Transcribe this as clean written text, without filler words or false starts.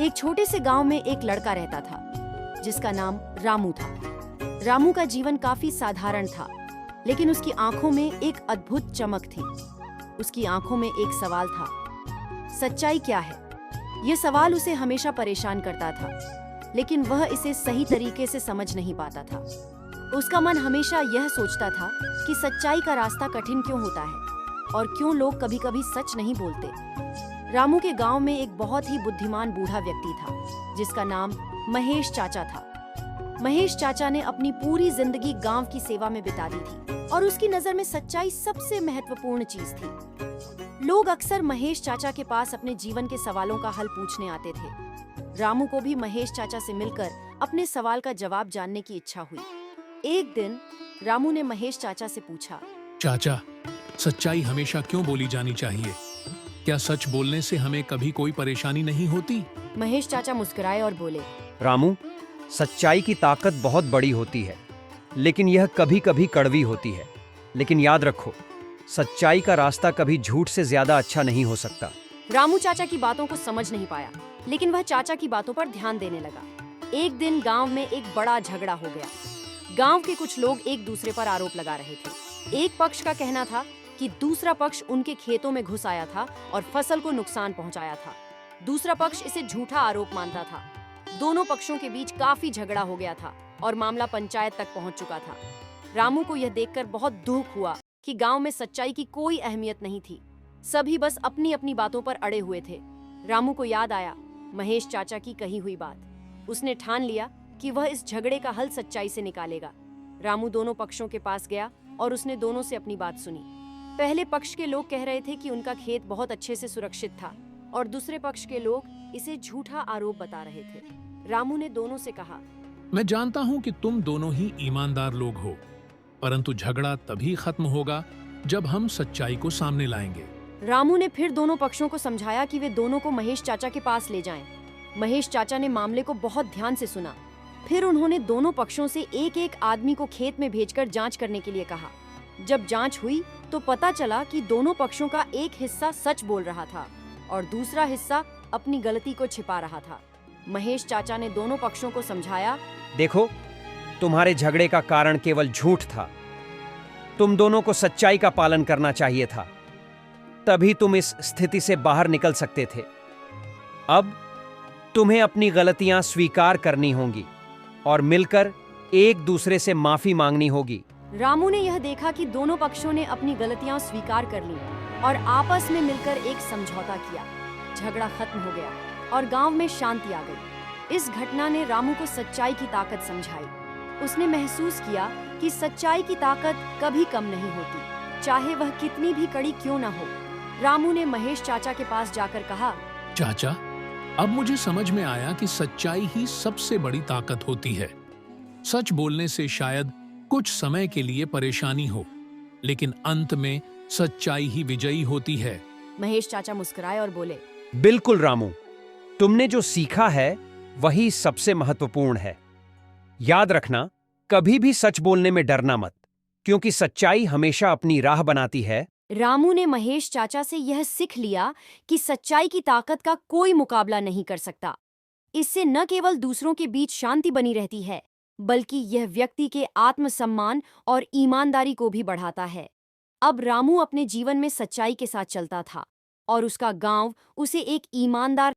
एक छोटे से गांव में एक लड़का रहता था जिसका नाम रामू था। रामू का जीवन काफी साधारण था, लेकिन उसकी आंखों में एक अद्भुत चमक थी। उसकी आंखों में एक सवाल था, सच्चाई क्या है? यह सवाल उसे हमेशा परेशान करता था, लेकिन वह इसे सही तरीके से समझ नहीं पाता था। उसका मन हमेशा यह सोचता था कि सच्चाई का रास्ता कठिन क्यों होता है और क्यों लोग कभी-कभी सच नहीं बोलते। रामू के गांव में एक बहुत ही बुद्धिमान बूढ़ा व्यक्ति था जिसका नाम महेश चाचा था। महेश चाचा ने अपनी पूरी जिंदगी गांव की सेवा में बिता दी थी और उसकी नजर में सच्चाई सबसे महत्वपूर्ण चीज थी। लोग अक्सर महेश चाचा के पास अपने जीवन के सवालों का हल पूछने आते थे। रामू को भी महेश चाचा से मिलकर अपने सवाल का जवाब जानने की इच्छा हुई। एक दिन रामू ने महेश चाचा से पूछा, चाचा, सच्चाई हमेशा क्यों बोली जानी चाहिए? क्या सच बोलने से हमें कभी कोई परेशानी नहीं होती? महेश चाचा मुस्कुराए और बोले, रामू, सच्चाई की ताकत बहुत बड़ी होती है, लेकिन यह कभी कभी कड़वी होती है। लेकिन याद रखो, सच्चाई का रास्ता कभी झूठ से ज्यादा अच्छा नहीं हो सकता। रामू चाचा की बातों को समझ नहीं पाया, लेकिन वह चाचा की बातों पर ध्यान देने लगा। एक दिन गांव में एक बड़ा झगड़ा हो गया। गांव के कुछ लोग एक दूसरे पर आरोप लगा रहे थे। एक पक्ष का कहना था कि दूसरा पक्ष उनके खेतों में घुस आया था और फसल को नुकसान पहुंचाया था। दूसरा पक्ष इसे झूठा आरोप मानता था। दोनों पक्षों के बीच काफी झगड़ा हो गया था और मामला पंचायत तक पहुंच चुका था। रामू को यह देखकर बहुत दुख हुआ कि गांव में सच्चाई की कोई अहमियत नहीं थी। सभी बस अपनी अपनी बातों पर अड़े हुए थे। रामू को याद आया महेश चाचा की कही हुई बात। उसने ठान लिया कि वह इस झगड़े का हल सच्चाई से निकालेगा। रामू दोनों पक्षों के पास गया और उसने दोनों से अपनी बात सुनी। पहले पक्ष के लोग कह रहे थे कि उनका खेत बहुत अच्छे से सुरक्षित था और दूसरे पक्ष के लोग इसे झूठा आरोप बता रहे थे। रामू ने दोनों से कहा, मैं जानता हूँ कि तुम दोनों ही ईमानदार लोग हो, परंतु झगड़ा तभी खत्म होगा जब हम सच्चाई को सामने लाएंगे। रामू ने फिर दोनों पक्षों को समझाया कि वे दोनों को महेश चाचा के पास ले जाएं। महेश चाचा ने मामले को बहुत ध्यान से सुना। फिर उन्होंने दोनों पक्षों से एक एक आदमी को खेत में भेजकर जांच करने के लिए कहा। जब जांच हुई तो पता चला कि दोनों पक्षों का एक हिस्सा सच बोल रहा था और दूसरा हिस्सा अपनी गलती को छिपा रहा था। महेश चाचा ने दोनों पक्षों को समझाया, देखो, तुम्हारे झगड़े का कारण केवल झूठ था। तुम दोनों को सच्चाई का पालन करना चाहिए था, तभी तुम इस स्थिति से बाहर निकल सकते थे। अब तुम्हें अपनी गलतियां स्वीकार करनी होंगी और मिलकर एक दूसरे से माफी मांगनी होगी। रामू ने यह देखा कि दोनों पक्षों ने अपनी गलतियां स्वीकार कर ली और आपस में मिलकर एक समझौता किया। झगड़ा खत्म हो गया और गांव में शांति आ गई। इस घटना ने रामू को सच्चाई की ताकत समझाई। उसने महसूस किया कि सच्चाई की ताकत कभी कम नहीं होती, चाहे वह कितनी भी कड़ी क्यों न हो। रामू ने महेश चाचा के पास जाकर कहा, चाचा, अब मुझे समझ में आया कि सच्चाई ही सबसे बड़ी ताकत होती है। सच बोलने से शायद कुछ समय के लिए परेशानी हो, लेकिन अंत में सच्चाई ही विजयी होती है। महेश चाचा मुस्कुराए और बोले, बिल्कुल रामू, तुमने जो सीखा है वही सबसे महत्वपूर्ण है। याद रखना, कभी भी सच बोलने में डरना मत, क्योंकि सच्चाई हमेशा अपनी राह बनाती है। रामू ने महेश चाचा से यह सीख लिया कि सच्चाई की ताकत का कोई मुकाबला नहीं कर सकता। इससे न केवल दूसरों के बीच शांति बनी रहती है, बल्कि यह व्यक्ति के आत्मसम्मान और ईमानदारी को भी बढ़ाता है। अब रामू अपने जीवन में सच्चाई के साथ चलता था और उसका गांव उसे एक ईमानदार